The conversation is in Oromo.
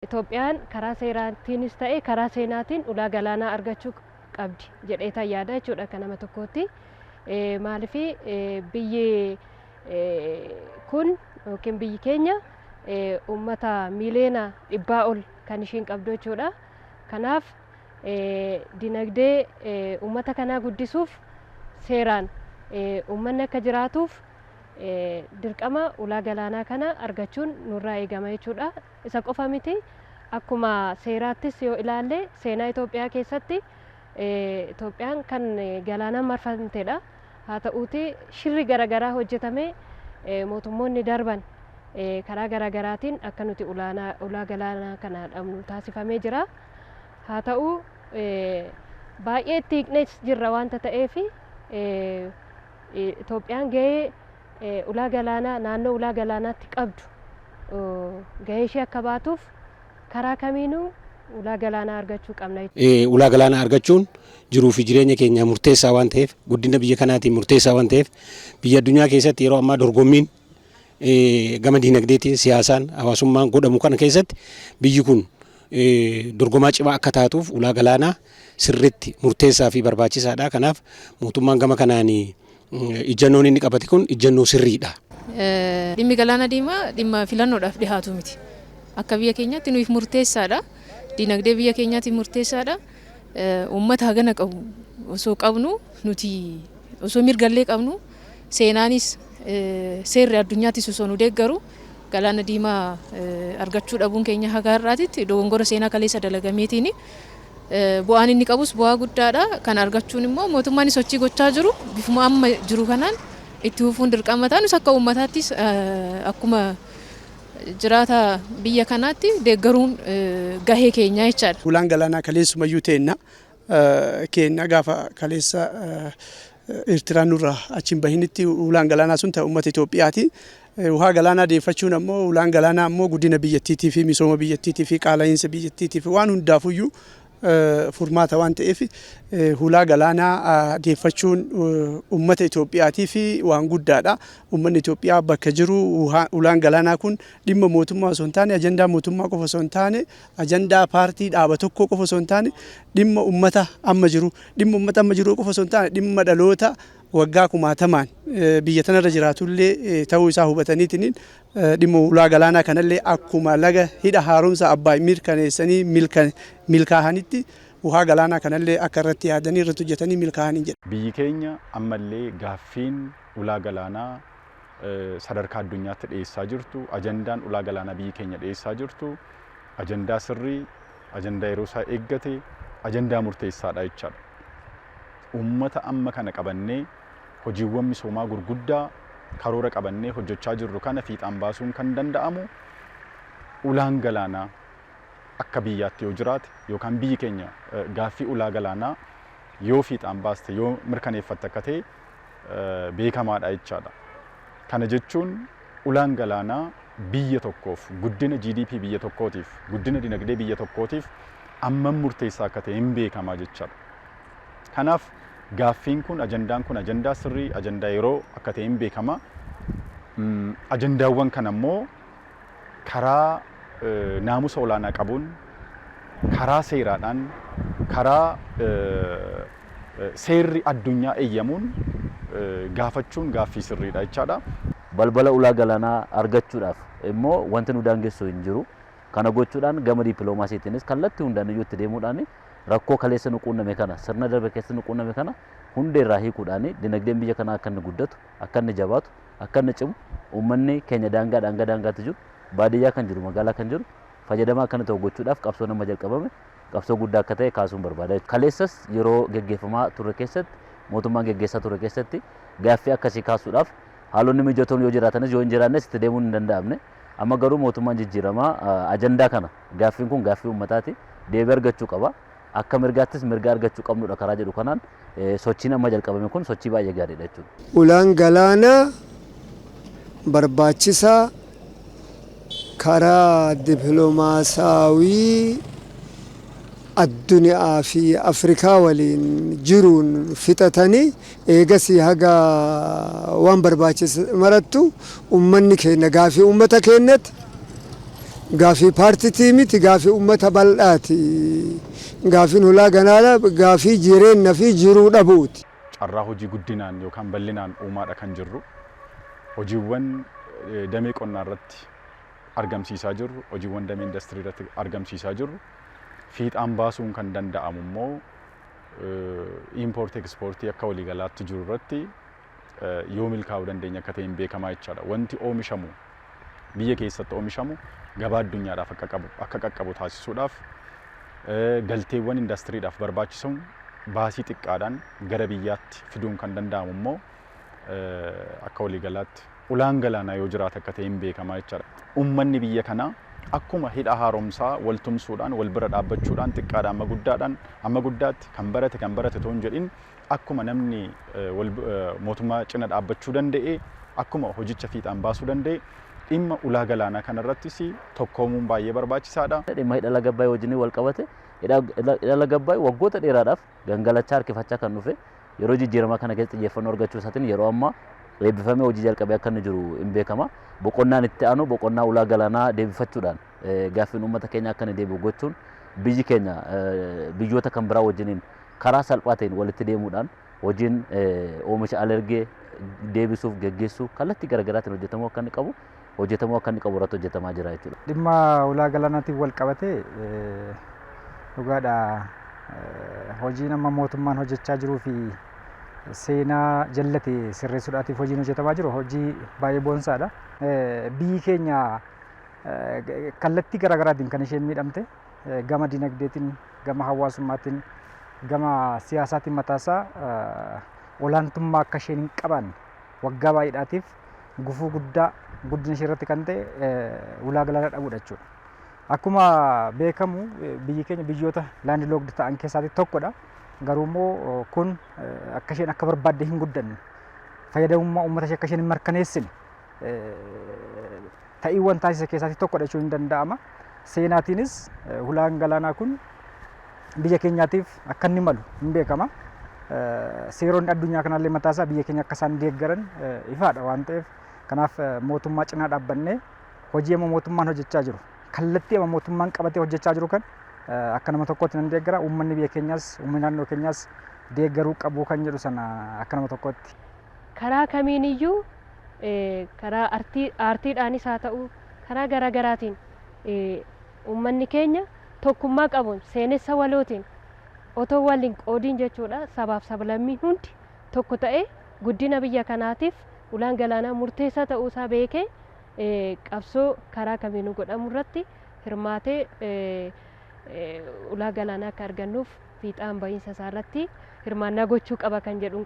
Itoophiyaan karaa seeraatiinis ta'e karaa seenaatiin ulaa galaanaa argachuu qabdi jedhee yaada jechuudha kan nama tokkotti. Maaliif biyyi kun yookiin biyyi keenya uummata miliyoona 100 ol kan ishiin qabdu jechuudha. Kanaaf dinagdee uummata kanaa guddisuuf seeraan uummanni akka jiraatuuf dirqama ulaa galaanaa kana argachuun nurraa eegama jechuudha. Isa qofa miti akkuma seeraattis yoo ilaalle seenaa Itoophiyaa keessatti Itoophiyaan kan galaanaan marfamtedha. Haa ta'uuti shirri garaagaraa hojjetame mootummoonni darban karaa garaagaraatiin akka nuti ulaa galaanaa kana dhabnu taasifamee jira. Haa ta'u baay'ee itti hiiknees jirra waanta ta'eef Itoophiyaan gahee ulaa galaanaa naannoo ulaa galaanaatti qabdu gahee ishee akka baatuuf karaa kamiinuu ulaa galaanaa argachuu qabna. Ulaa galaanaa argachuun jiruu fi jireenya keenya murteessaa waan ta'eef guddina biyya kanaatiin murteessaa waan ta'eef biyya addunyaa keessatti yeroo ammaa dorgommiin gama diinagdeetiin siyaasaan hawaasummaan godhamu kana keessatti biyyi kun dorgomaa cimaa akka taatuuf ulaa galaanaa sirriitti murteessaa fi barbaachisaadha. Kanaaf mootummaan gama kanaan ijjannoon inni qabate kun ijjannoo sirriidha. Dhimmi galaana diimaa dhimma filannoodhaaf dhihaatu miti. Akka biyya keenyaatti nuuf murteessaadha. Diinagdee biyya keenyaatti murteessaadha. Uummata hagana qabu osoo qabnu nuti osoo mirgallee qabnu seenaanis seerri addunyaattis osoo nu deeggaru galaana diimaa argachuu dhabuun keenya haga har'aatitti dogongora seenaa kaleessa dalagameetiin bu'aan inni qabus bu'aa guddaadha. Kan argachuun immoo mootummaan sochii gochaa jiru bifuma amma jiru kanaan itti fufuun dirqama taanus akka uummataattis akkuma jiraata biyya kanaatti deeggaruun gahee keenya jechaadha. Ulaan galaanaa kaleessumayyuu teenna keenya gaafa kaleessa Eertiraan nurraa achiin bahinitti ulaan galaanaa sun ta'e uummata Itoophiyaati. Ulaa galaanaa deeffachuun ammoo ulaan galaanaa ammoo guddina biyyattiitii fi misooma biyyattiitii fi qaala'insa biyyattiitii fi waan hundaafuyyuu furmaata waan ta'eef ulaa galaanaa deeffachuun uummata Itoophiyaatii fi waan guddaadha. Uummanni Itoophiyaa bakka jiru ulaan galaanaa kun dhimma mootummaa osoo hin taane ajandaa mootummaa qofa osoo hin taane ajandaa paartii dhaaba tokko qofa osoo hin taane dhimma uummata amma jiru qofa osoo hin taane dhimma dhaloota waggaa kumaatamaan biyya tanarra jiraatullee ta'uu isaa hubataniitiin dhimma ulaa galaanaa kanallee akkuma laga hidha haaromsa Abbaay mirkaneessanii milkaa'anitti ulaa galaanaa kanallee akka irratti yaadanii irratti hojjetanii milkaa'anii jedha. Biyyi keenya ammallee gaaffiin ulaa galaanaa sadarkaa addunyaatti dhiyeessaa jirtu ajandaan ulaa galaanaa biyyi keenya dhiyeessaa jirtu ajandaa sirrii, ajandaa yeroo isaa eeggate, ajandaa murteessaadha jechaadha. Uummata amma kana qabannee hojiiwwan misoomaa gurguddaa karoora qabannee hojjechaa jirru kana fiixaan baasuun kan danda'amu ulaan galaanaa akka biyyaatti yoo jiraate yookaan biyyi keenya gaaffii ulaa galaanaa yoo fiixaan baaste yoo mirkaneeffatte akka ta'e beekamaadha jechaadha. Kana jechuun ulaan galaanaa biyya tokkoof guddina GDP biyya tokkootiif guddina dinagdee biyya tokkootiif amma murteessaa akka ta'e hin beekamaa jechaadha. Kanaaf gaaffiin kun ajandaa sirrii ajandaa yeroo akka ta'e hin beekama. Ajandaawwan kana immoo karaa naamusa olaanaa qabuun karaa seeraadhaan karaa seerri addunyaa eeyyamuun gaafachuun gaaffii sirriidha jechaadha. Balbala ulaa galaanaa argachuudhaaf immoo wanti nu daangessu hin jiru. Kana gochuudhaan gama dippiloomaasiitiinis kallattii hundaan iyyuu itti deemuudhaan rakkoo kaleessa nu quunname kana sirna darbe keessa nu quunname kana hundee irraa hiikuudhaan dinagdeen biyya kanaa akka inni guddatu akka inni jabaatu akka inni cimu uummanni keenya daangaatti jiru baadiyyaa kan jiru magaalaa kan jiru fayyadamaa akka inni ta'u gochuudhaaf qabsoo nama jalqabame qabsoo guddaa akka ta'e kaasuun barbaada. Kaleessas yeroo geggeeffamaa ture keessatti mootummaan geggeessaa ture keessatti gaaffii akkasii kaasuudhaaf haalonni mijatoon yoo jiraatanis yoo hin jiraannes itti deemuun hin danda'amne amma garuu mootummaan jijjiiramaa ajandaa kana gaaffiin kun gaaffii uummataati deebii argachuu qaba. Akka mirgaattis mirga argachuu qabnudha karaa jedhu kanaan sochiin amma jalqabame kun sochii baay'ee gaariidha jechuudha. Ulaan galaanaa barbaachisaa karaa dippiloomaasawii addunyaa fi Afrikaa waliin jiruun fixatanii eegasii haga waan barbaachisu marattu uummanni keenya gaaffii uummata keenyatti gaafii paartitii miti gaafii uummata bal'aati. Gaafiin ulaa galaanaa gaafii jireenya fi jiruu dhabuuti. Carraa hojii guddinaan yookaan bal'inaan uumaadha kan jirru. Hojiiwwan damee qonnaa irratti argamsiisaa jirru, hojiiwwan damee industirii irratti argamsiisaa jirru. Fiixaan baasuun kan danda'amu immoo import exportii akka waliigalaatti jiru irratti yoo milkaa'uu dandeenya akka ta'e beekamaa jechaadha. Wanti oomishamu biyya keessatti oomishamu gabaa addunyaadhaaf akka qaqqabu taasisuudhaaf galteewwan indastiriidhaaf barbaachisan baasii xiqqaadhaan gara biyyaatti fiduun kan danda'amu immoo akka waliigalaatti ulaan galaanaa yoo jiraate akka ta'e beekamaa jechaadha. Uummanni biyya kanaa akkuma hidha haaromsaa wal tumsuudhaan wal bira dhaabbachuudhaan xiqqaadhaan amma guddaatti kan barate ta'uu hin jedhin akkuma namni mootummaa cina dhaabbachuu danda'e akkuma hojicha fiixaan baasuu danda'e dhimma ulaa galaanaa kanarrattis tokkoomuun baay'ee barbaachisaadha. Dhimma hidha laga Abbaay wajjin wal qabate hidha laga Abbaay waggoota dheeraadhaaf gangalachaa harkifachaa kan dhufe yeroo jijjiiramaa kana keessatti xiyyeeffannoo argachuu isaatiin yeroo ammaa eebbifamee hojii jalqabee akka inni jiru hin beekama. Boqonnaan itti aanu boqonnaa ulaa galaanaa deebifachuudhaan gaaffiin uummata keenya akka inni deebi'u gochuun biyyi keenya biyyoota kan biraa wajjiniin karaa salphaa ta'een walitti deemuudhaan hojiin oomisha alergee deebisuuf geggeessuu kallattii garaagaraatiin hojjetamuu akka inni qabu irratti hojjetamaa jira jechuudha. Dhimma ulaa galaanaatiin wal qabatee dhugaadha hojiin amma mootummaan hojjechaa jiruu fi seenaa jallate sirreessuudhaatiif hojiin hojjetamaa jiru hojii baay'ee boonsaadha. Biyyi keenya kallattii garaagaraatiin kan isheen miidhamte gama dinagdeetiin, gama hawaasummaatiin, gama siyaasaatiin mataasaa olaantummaa akka isheen hin qabaanne waggaa baay'eedhaatiif gufuu guddaa guddina ishee irratti kan ta'e ulaa galaanaa dhabuudha jechuudha. Akkuma beekamu biyyi keenya biyyoota laandiloogd ta'an keessaatii tokkodha. Garuu immoo kun akka isheen akka barbaadde hin guddanne fayyadamummaa uummata ishee akka isheen hin mirkaneessine ta'iiwwan taasisa keessaatii tokkodha jechuun hin danda'ama. Seenaatiinis ulaan galaanaa kun biyya keenyaatiif akka inni malu hin beekama. Seeronni addunyaa kanallee mataasaa biyya keenya akka isaan deeggaran ifaadha waan ta'eef kanaaf mootummaa cinaa dhaabbannee hojii amma mootummaan hojjechaa jiru kallattii amma mootummaan qabatee hojjechaa jiru kan akka nama tokkootti nan deeggara. Uummanni biyya keenyaas uummanni naannoo keenyaas deeggaruu qabu kan jedhu sana akka nama tokkootti. Karaa kamiiniyyuu karaa aartiidhaanis haa ta'u karaa garaagaraatiin uummanni keenya tokkummaa qabuun seenessa walootiin otoo waliin qoodiin jechuudha. Sabaaf sablammiin hundi tokko ta'ee guddina biyya kanaatiif ulaan galaanaa murteessaa ta'uusaa beekee qabsoo karaa kamiinuu godhamu irratti hirmaatee ulaa galaanaa akka argannuuf fiixaan bahiinsa isaa irratti hirmaannaa gochuu qaba kan jedhuun qaba.